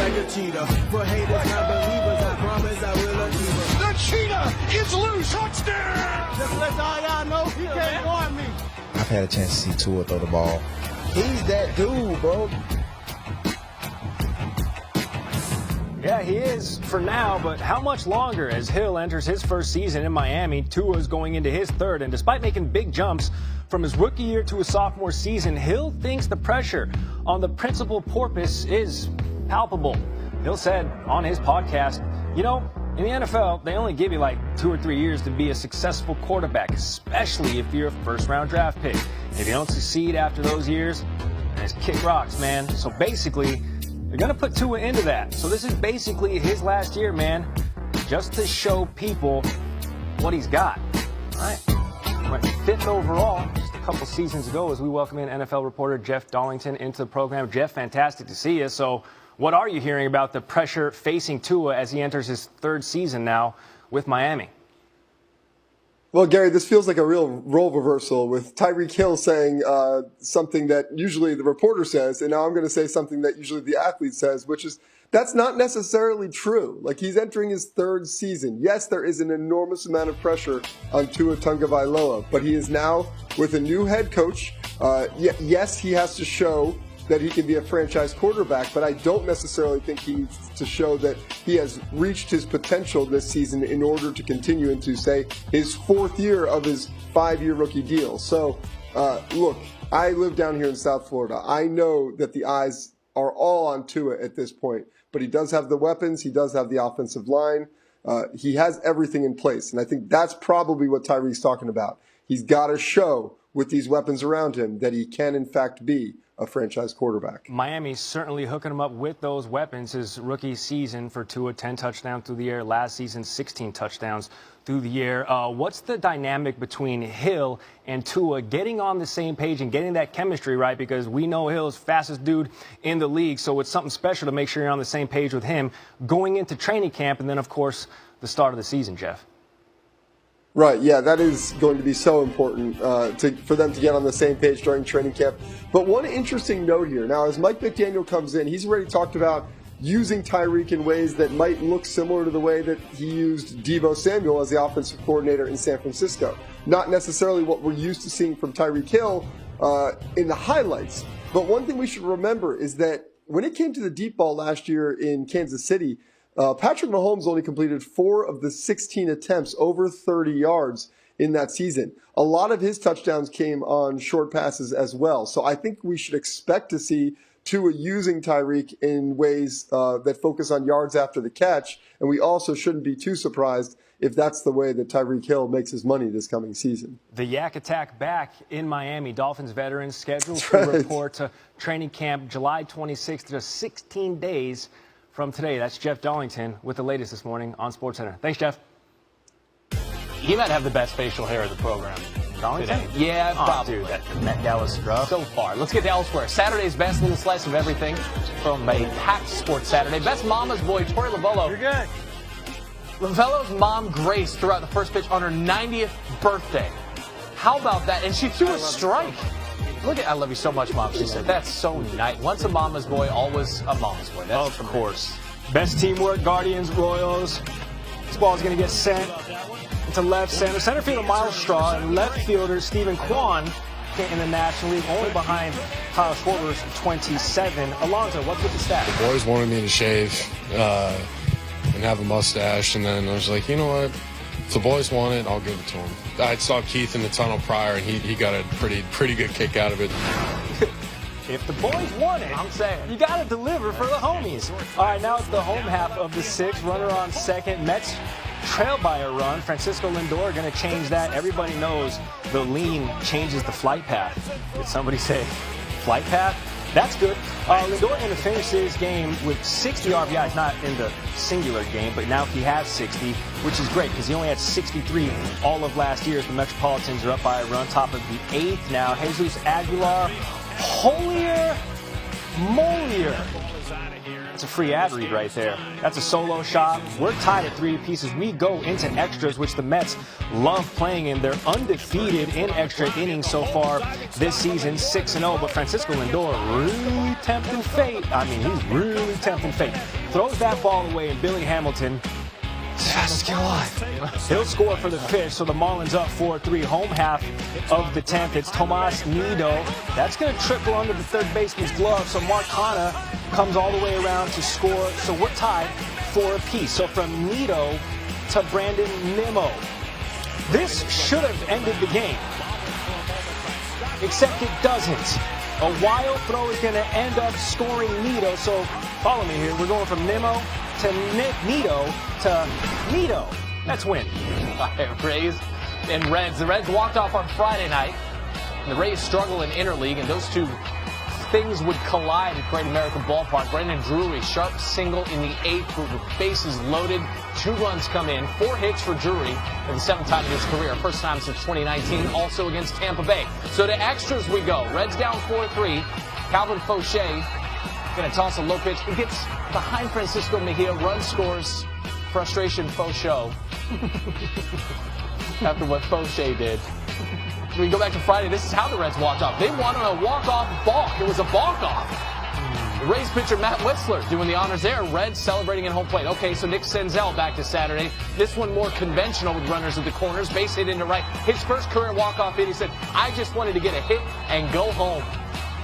like a cheetah. For haters, non-believers, I promise I will achieve it. The cheetah is loose. Touchdown! Just let all y'all know he can't guard me. I've had a chance to see Tua throw the ball. He's that dude, bro. Yeah, he is for now, but how much longer as Hill enters his first season in Miami? Tua's going into his third, and despite making big jumps from his rookie year to his sophomore season, Hill thinks the pressure on the principal porpoise is palpable. Hill said on his podcast, you know, in the NFL, they only give you like 2 or 3 years to be a successful quarterback, especially if you're a first-round draft pick. If you don't succeed after those years, then it's kick rocks, man. So basically, they're going to put Tua into that. So this is basically his last year, man, just to show people what he's got. All right. Went 5th overall just a couple seasons ago as we welcome in NFL reporter Jeff Darlington into the program. Jeff, fantastic to see you. So what are you hearing about the pressure facing Tua as he enters his third season now with Miami? Well, Gary, this feels like a real role reversal with Tyreek Hill saying something that usually the reporter says, and now I'm going to say something that usually the athlete says, which is that's not necessarily true. Like, he's entering his third season. Yes, there is an enormous amount of pressure on Tua Tagovailoa, but he is now with a new head coach. Yes, he has to show that he can be a franchise quarterback, but I don't necessarily think he needs to show that he has reached his potential this season in order to continue into, say, his 4th year of his 5-year rookie deal. So, look, I live down here in South Florida. I know that the eyes are all on Tua at this point, but he does have the weapons. He does have the offensive line. He has everything in place, and I think that's probably what Tyreek's talking about. He's got to show with these weapons around him that he can, in fact, be a franchise quarterback. Miami's certainly hooking him up with those weapons. His rookie season for Tua, 10 touchdowns through the air. Last season, 16 touchdowns through the air. What's the dynamic between Hill and Tua getting on the same page and getting that chemistry right? Because we know Hill's fastest dude in the league, so it's something special to make sure you're on the same page with him going into training camp and then, of course, the start of the season, Jeff. Right, yeah, that is going to be so important for them to get on the same page during training camp. But one interesting note here, now as Mike McDaniel comes in, he's already talked about using Tyreek in ways that might look similar to the way that he used Deebo Samuel as the offensive coordinator in San Francisco. Not necessarily what we're used to seeing from Tyreek Hill in the highlights. But one thing we should remember is that when it came to the deep ball last year in Kansas City, Patrick Mahomes only completed 4 of the 16 attempts over 30 yards in that season. A lot of his touchdowns came on short passes as well. So I think we should expect to see Tua using Tyreek in ways that focus on yards after the catch. And we also shouldn't be too surprised if that's the way that Tyreek Hill makes his money this coming season. The Yak Attack back in Miami. Dolphins veterans scheduled to report to training camp July 26th, just 16 days from today. That's Jeff Darlington with the latest this morning on SportsCenter. Thanks, Jeff. He might have the best facial hair of the program. Darlington? Today. Yeah, probably. Dude, that Met Dallas rough. So far. Let's get to elsewhere. Saturday's best little slice of everything from a packed Sports Saturday. Best mama's boy, Tori Lavello. You're good. Lavello's mom, Grace, threw out the first pitch on her 90th birthday. How about that? And she threw a strike. Look at, I love you so much, Mom, she said. That's so nice. Once a mama's boy, always a mama's boy. That's of course. Best teamwork, Guardians, Royals. This ball is going to get sent to left center. Center fielder Miles Straw and left fielder Stephen Kwan in the National League, only behind Kyle Schwarber's 27. Alonzo, what's with the stat? The boys wanted me to shave and have a mustache, and then I was like, you know what? If the boys want it, I'll give it to them. I saw Keith in the tunnel prior, and he got a pretty good kick out of it. If the boys want it, I'm saying, you got to deliver for the homies. All right, now it's the home half of the 6th. Runner on second. Mets trail by a run. Francisco Lindor going to change that. Everybody knows the lean changes the flight path. Did somebody say flight path? That's good. Lindor going to finish this game with 60 RBIs, not in the singular game, but now he has 60, which is great because he only had 63 all of last year. The Metropolitans are up by a run, top of the 8th now. Jesus Aguilar, holier, molier. It's a free ad read right there. That's a solo shot. We're tied at 3 pieces. We go into extras, which the Mets love playing in. They're undefeated in extra innings so far this season, 6-0. But Francisco Lindor really tempting fate. I mean, he's really tempting fate. Throws that ball away, and Billy Hamilton has to get alive. He'll score for the Fish, so the Marlins up 4-3. Home half of the 10th. It's Tomas Nido. That's going to trickle under the third baseman's glove, so Mark Hanna comes all the way around to score. So we're tied 4 apiece. So from Nido to Brandon Nimmo. This should have ended the game, except it doesn't. A wild throw is going to end up scoring Nido. So follow me here. We're going from Nimmo to Nido to Nido. That's win. Rays and Reds. The Reds walked off on Friday night. The Rays struggle in interleague, and those two things would collide at Great American Ballpark. Brendan Drury, sharp single in the 8th with bases loaded. 2 runs come in, 4 hits for Drury for the 7th time in his career. First time since 2019, also against Tampa Bay. So to extras we go. Reds down 4-3. Calvin Fauché going to toss a low pitch. He gets behind Francisco Mejia. Run scores. Frustration Fauché after what Fauché did. We go back to Friday. This is how the Reds walked off. They won on a walk-off balk. It was a balk-off. The Rays pitcher Matt Whistler doing the honors there. Reds celebrating at home plate. Okay, so Nick Senzel back to Saturday. This one more conventional with runners at the corners. Base hit into right. His first career walk-off hit. He said, I just wanted to get a hit and go home.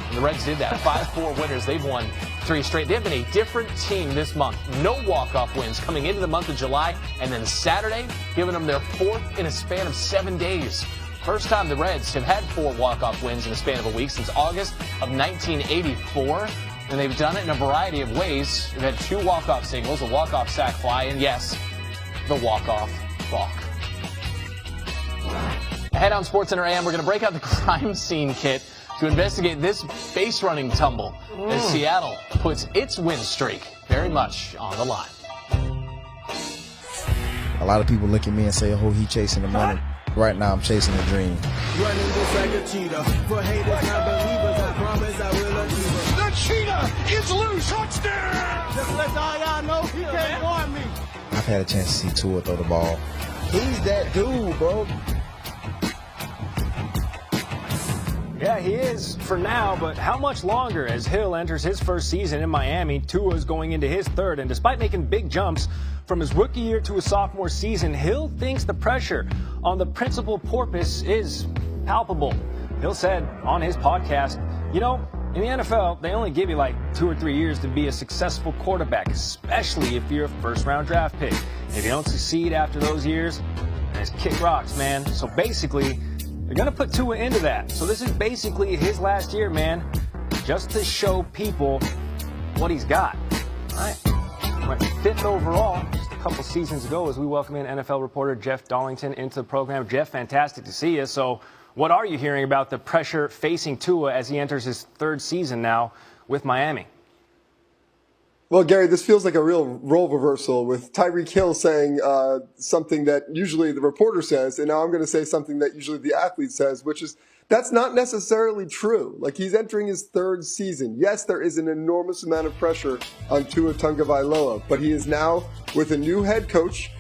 And the Reds did that. 5-4 winners. They've won 3 straight. They've been a different team this month. No walk-off wins coming into the month of July. And then Saturday, giving them their 4th in a span of 7 days. First time the Reds have had 4 walk-off wins in the span of a week since August of 1984. And they've done it in a variety of ways. They've had 2 walk-off singles, a walk-off sac fly, and yes, the walk-off balk. Ahead on SportsCenter AM, we're going to break out the crime scene kit to investigate this base running tumble as Seattle puts its win streak very much on the line. A lot of people look at me and say, oh, he chasing the money. Right now, I'm chasing a dream. Running just like a cheetah. For haters, not believers, I promise I will achieve it. The cheetah is loose. Touchdown! Just let all y'all know he can't guard me. I've had a chance to see Tua throw the ball. He's that dude, bro. Yeah, he is for now, but how much longer as Hill enters his first season in Miami? Tua's going into his 3rd, and despite making big jumps from his rookie year to his sophomore season, Hill thinks the pressure on the principal porpoise is palpable. Hill said on his podcast, you know, in the NFL, they only give you like 2 or 3 years to be a successful quarterback, especially if you're a first-round draft pick. If you don't succeed after those years, it's kick rocks, man. So basically, they're going to put Tua into that. So this is basically his last year, man, just to show people what he's got. All right. Went 5th overall just a couple seasons ago as we welcome in NFL reporter Jeff Darlington into the program. Jeff, fantastic to see you. So what are you hearing about the pressure facing Tua as he enters his 3rd season now with Miami? Well, Gary, this feels like a real role reversal with Tyreek Hill saying something that usually the reporter says, and now I'm going to say something that usually the athlete says, which is that's not necessarily true. Like, he's entering his 3rd season. Yes, there is an enormous amount of pressure on Tua Tagovailoa, but he is now with a new head coach.